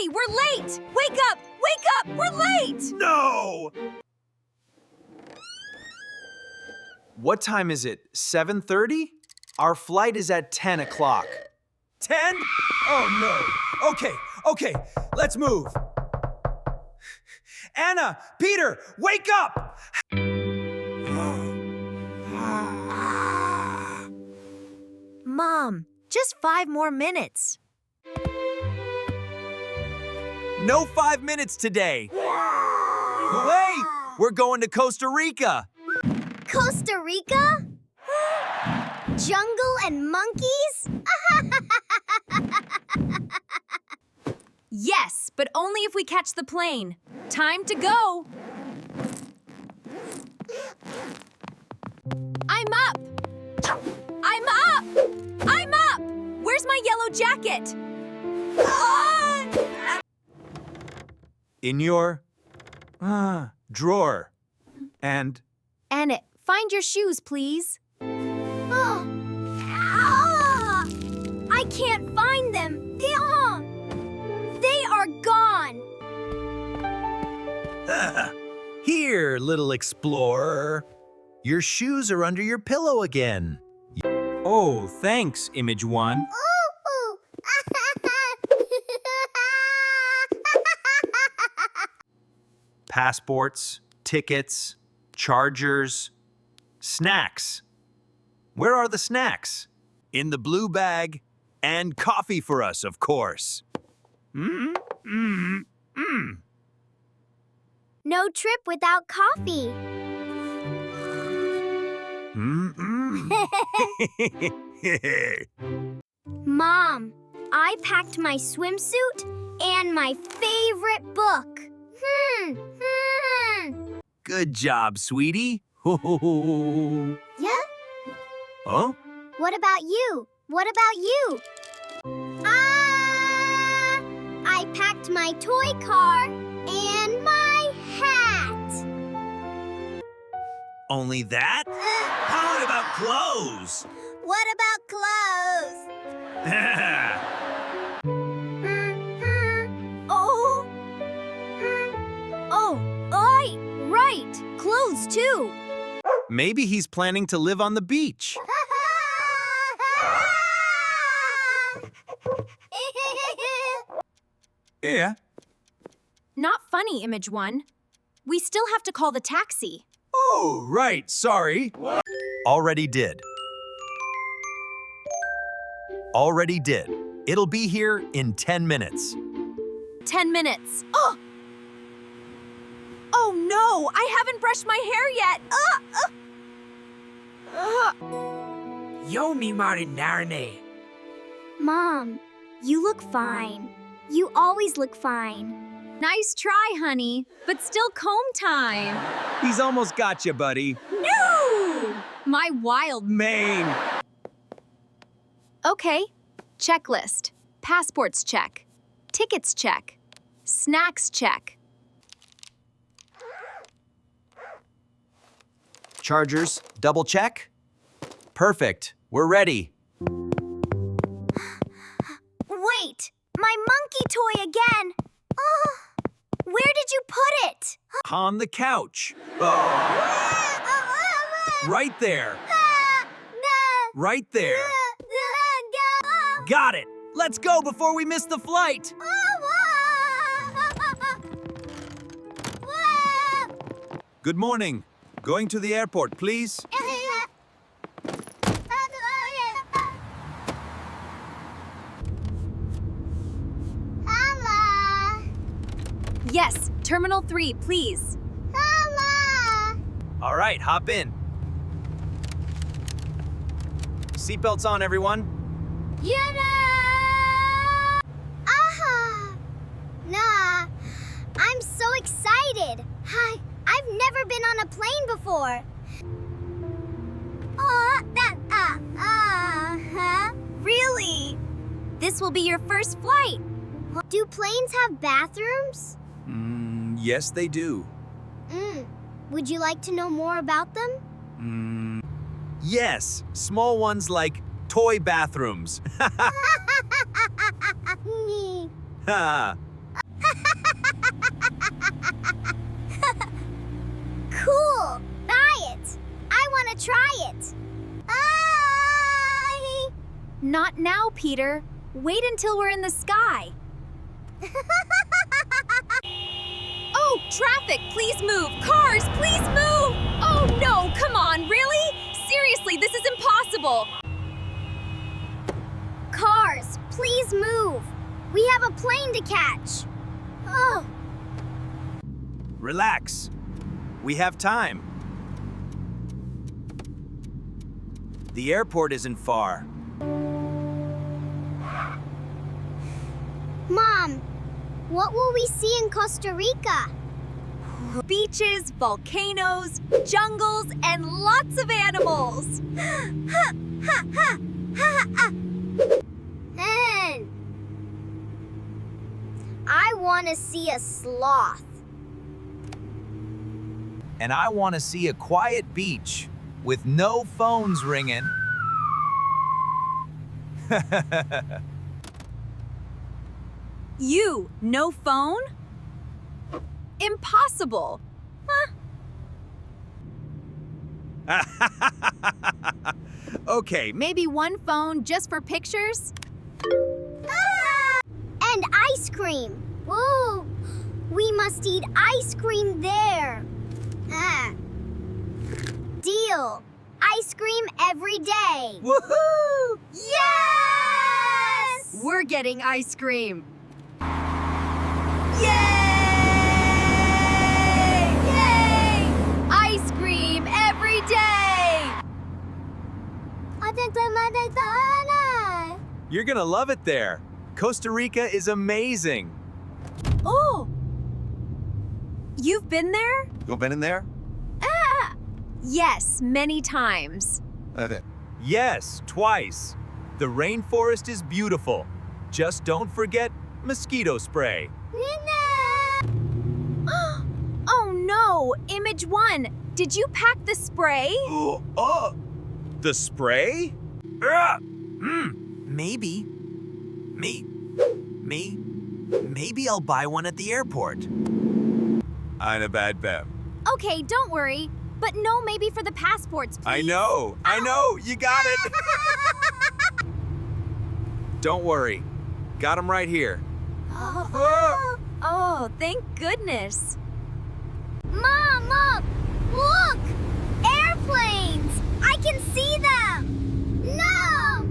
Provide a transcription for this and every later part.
7:30, we're late! Wake up! Wake up! We're late! No! What time is it? 7:30? Our flight is at 10 o'clock. 10? Oh no. Okay, let's move. Anna, Peter, wake up! Mom, just 5 more minutes. No 5 minutes today. Wait, we're going to Costa Rica. Costa Rica? Jungle and monkeys? Yes, but only if we catch the plane. Time to go. I'm up. I'm up. I'm up. Where's my yellow jacket? Ah! In your drawer. And Annette, find your shoes, please. Oh. Ah! I can't find them. They are gone. here, little explorer. Your shoes are under your pillow again. Oh, thanks, Image One. Ooh. Passports, tickets, chargers, snacks. Where are the snacks? In the blue bag, and coffee for us, of course. No trip without coffee. Mom, I packed my swimsuit and my favorite book. Good job, sweetie. Yeah? Huh? What about you? What about you? I packed my toy car and my hat. Only that? How about clothes? What about clothes? Right, clothes too. Maybe he's planning to live on the beach. Yeah. Not funny, Image One. We still have to call the taxi. Oh, right, sorry. Already did. Already did. It'll be here in 10 minutes. 10 minutes. Oh no, I haven't brushed my hair yet. Yo, mi marinarne. Mom, you look fine. You always look fine. Nice try, honey, but still comb time. He's almost got you, buddy. No! My wild Mane. Okay, checklist. Passports check. Tickets check. Snacks check. Chargers, double check. Perfect. We're ready. Wait, my monkey toy again. Where did you put it? On the couch. Right there. Right there. Got it. Let's go before we miss the flight. Good morning. Going to the airport, please. Yes, Terminal 3, please. All right, hop in. Seatbelts on, everyone. Nah, I'm so excited. I've never been on a plane before. Really? This will be your first flight. Do planes have bathrooms? Yes, they do. Would you like to know more about them? Yes, small ones like toy bathrooms. Ha. Not now, Peter. Wait until we're in the sky. Oh, traffic, please move. Cars, please move. Oh no, come on, really? Seriously, this is impossible. Cars, please move. We have a plane to catch. Oh, Relax. We have time. The airport isn't far. Mom, what will we see in Costa Rica? Beaches, volcanoes, jungles, and lots of animals. And I want to see a sloth. And I want to see a quiet beach with no phones ringing. You, no phone? Impossible. Okay, Maybe one phone just for pictures? And ice cream. Ooh, we must eat ice cream there. Ah. Deal. Ice cream every day. woohoo! Yes! We're getting ice cream. Yay! Yay! Ice cream every day! You're gonna love it there. Costa Rica is amazing. Oh! You've been there? You been in there? Ah! Yes, many times. Yes, twice. The rainforest is beautiful. Just don't forget mosquito spray. Oh no! Image 1! Did you pack the spray? The spray? Maybe. Maybe I'll buy one at the airport. Eine bad bet. Okay, don't worry. But no, maybe for the passports, please. I know, you got it. Don't worry. Got him right here. Oh, thank goodness. Mom, look! Airplanes! I can see them! No!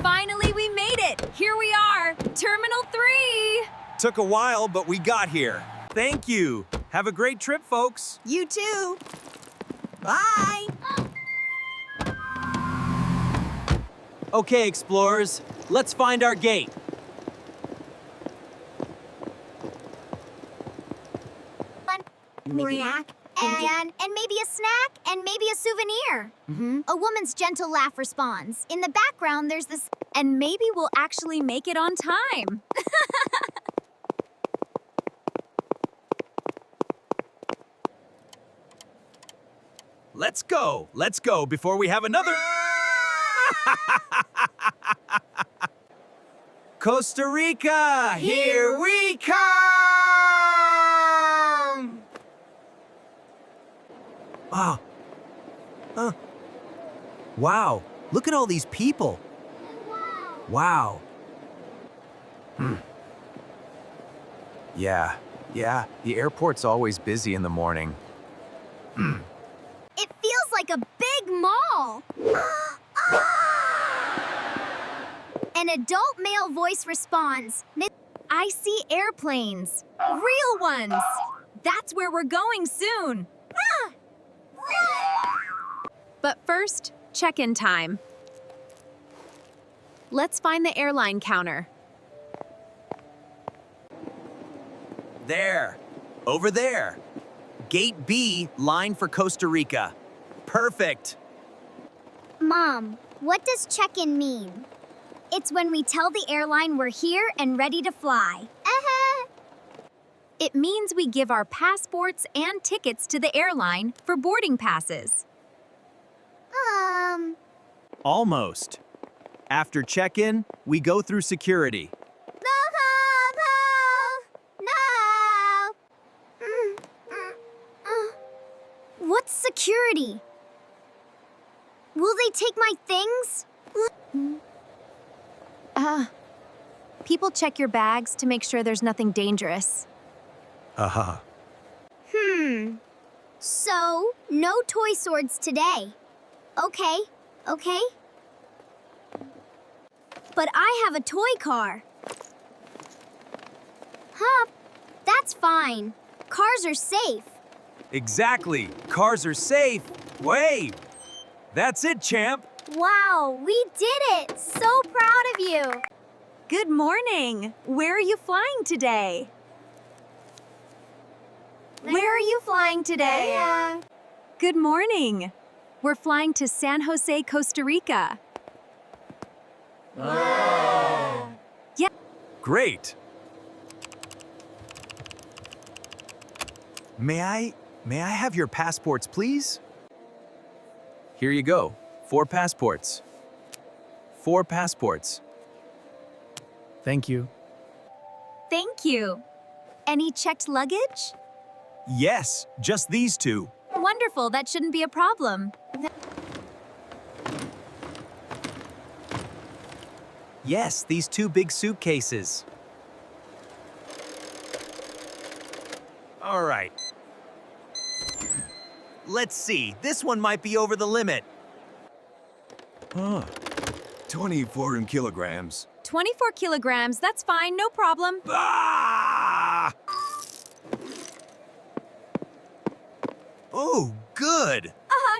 Finally, we made it. Here we are, Terminal 3. Took a while, but we got here. Thank you. Have a great trip, folks. You too. Bye. Okay, explorers, let's find our gate. And maybe a snack, and maybe a souvenir. A woman's gentle laugh responds. In the background, there's this. And maybe we'll actually make it on time. Let's go before we have another. Costa Rica, here we come! Wow, look at all these people. Wow. Yeah, the airport's always busy in the morning. It feels like a big mall. An adult male voice responds. I see airplanes. Real ones. That's where we're going soon. But first, check-in time. Let's find the airline counter. There, over there. Gate B, line for Costa Rica. Perfect. Mom, what does check-in mean? It's when we tell the airline we're here and ready to fly. It means we give our passports and tickets to the airline for boarding passes. Almost. After check-in, we go through security. What's security? Will they take my things? People check your bags to make sure there's nothing dangerous. Aha. So, no toy swords today. Okay. But I have a toy car. Huh, that's fine. Cars are safe. Exactly. Cars are safe. Wait. That's it, champ. Wow, we did it! So proud of you. Good morning. Where are you flying today? Where are you flying today? Good morning. We're flying to San Jose, Costa Rica. Great. May I have your passports, please? Here you go. 4 passports. 4 passports. Thank you. Thank you. Any checked luggage? Yes, just these 2. Wonderful, that shouldn't be a problem. Yes, these 2 big suitcases. All right. Let's see. This one might be over the limit. 24 kilograms. 24 kilograms, that's fine, no problem. Ah! Oh, good.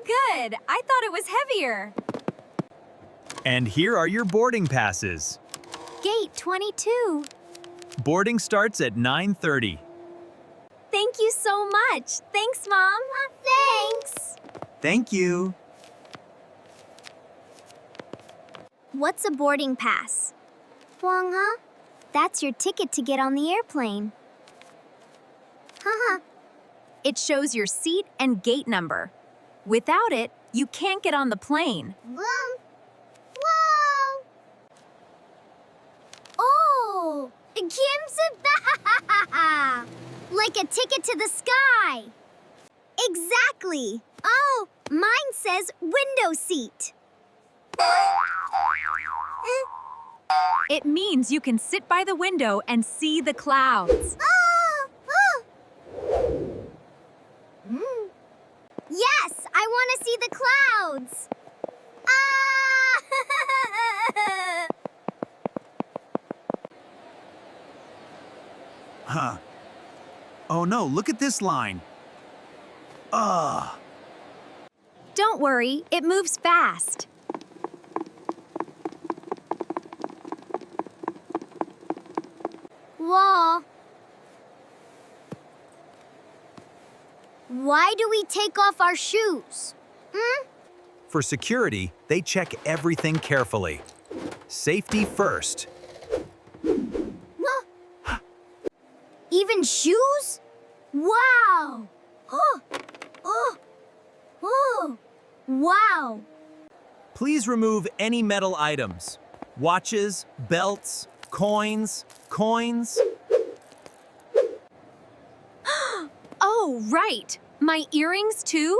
Good. I thought it was heavier. And here are your boarding passes. Gate 22. Boarding starts at 9:30. Thank you so much. Thanks, Mom. Thanks. Thank you. What's a boarding pass? Huh? That's your ticket to get on the airplane. Haha. It shows your seat and gate number. Without it, you can't get on the plane. Whoa! Oh! Kimsa! Like a ticket to the sky! Exactly! Oh, mine says window seat. It means you can sit by the window and see the clouds. Yes, I want to see the clouds. Huh. Oh no, look at this line. Don't worry, it moves fast. Whoa. Why do we take off our shoes? For security, they check everything carefully. Safety first. Even shoes? Wow! Wow! Please remove any metal items. Watches, belts, coins. Oh, right. My earrings too?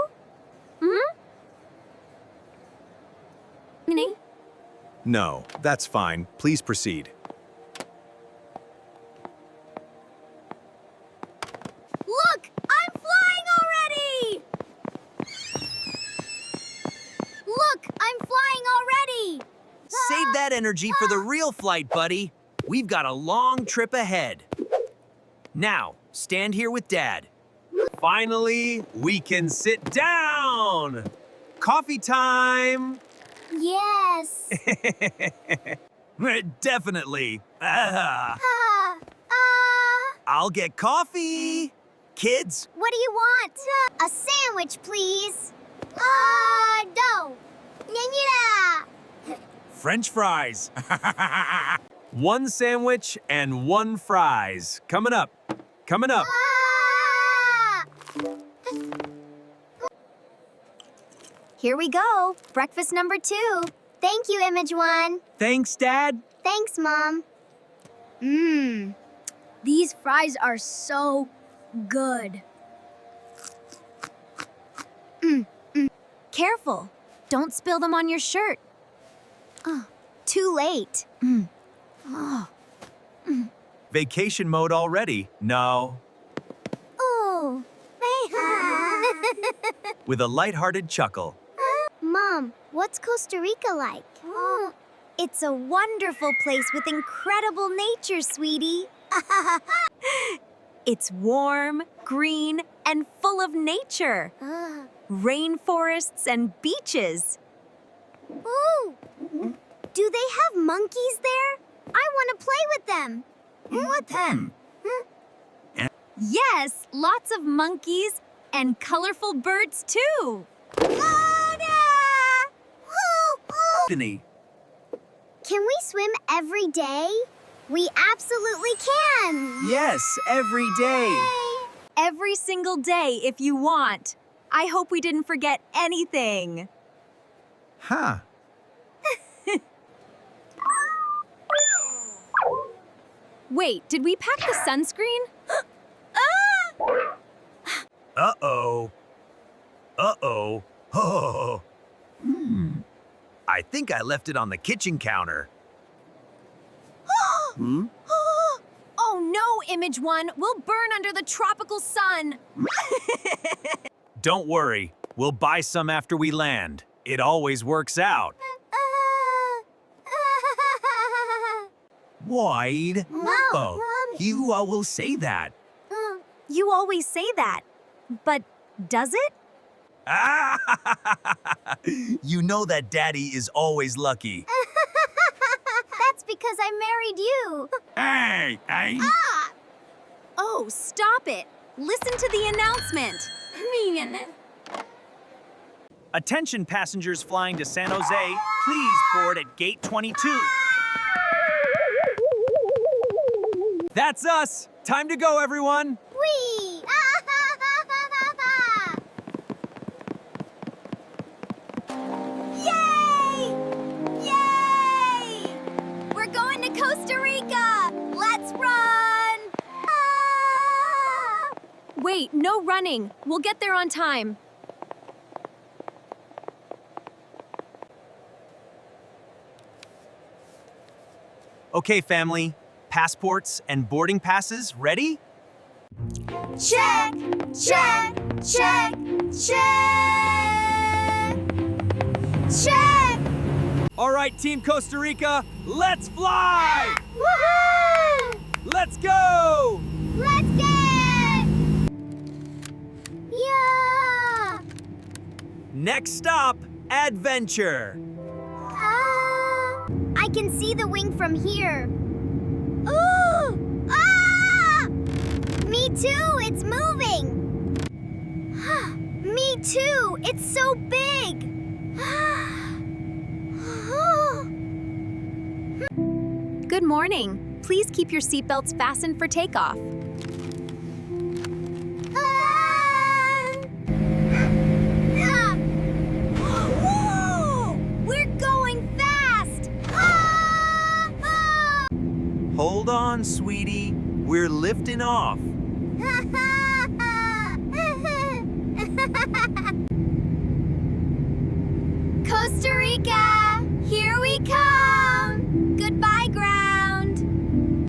No, that's fine. Please proceed. Look! I'm flying already! Look! I'm flying already! Save that energy for the real flight, buddy. We've got a long trip ahead. Now, stand here with Dad. Finally, we can sit down! Coffee time! Yes! Definitely. Ah, I'll get coffee. Kids, what do you want? A sandwich, please. No. French fries. 1 sandwich and 1 fries. Coming up. Ah! Here we go. Breakfast number 2. Thank you, Image One. Thanks, Dad. Thanks, Mom. These fries are so good. Careful. Don't spill them on your shirt. Oh, too late. Vacation mode already? No. Oh. With a lighthearted chuckle. Mom, what's Costa Rica like? It's a wonderful place with incredible nature, sweetie. It's warm, green, and full of nature. Rainforests and beaches. Ooh! Do they have monkeys there? I want to play with them. What them? Yes, lots of monkeys and colorful birds too. Tiffany, Can we swim every day? We absolutely can. yes, every day. Every single day if you want. I hope we didn't forget anything. Huh. Wait, did we pack the sunscreen? Uh-oh. Uh-oh. Oh. I think I left it on the kitchen counter. Oh no, Image One. We'll burn under the tropical sun. Don't worry. We'll buy some after we land. It always works out. Wide. Oh, you will say that. You always say that. But does it? You know that Daddy is always lucky. That's because I married you. Hey! Oh, stop it. Listen to the announcement. Attention passengers flying to San Jose, please board at gate 22. That's us. Time to go, everyone. Whee! Yay! Yay! We're going to Costa Rica! Let's run! Wait, no running. We'll get there on time. Okay, family. Passports and boarding passes ready? Check! Check! Check! Check! Check! All right, Team Costa Rica, let's fly! Woohoo! Let's go! Let's get! Yeah! Next stop, adventure. I can see the wing from here. Ooh! Ah! Me too, it's moving. Me too, it's so big. Good morning. Please keep your seatbelts fastened for takeoff. Whoa! We're going fast! Hold on, sweetie. We're lifting off. Costa Rica!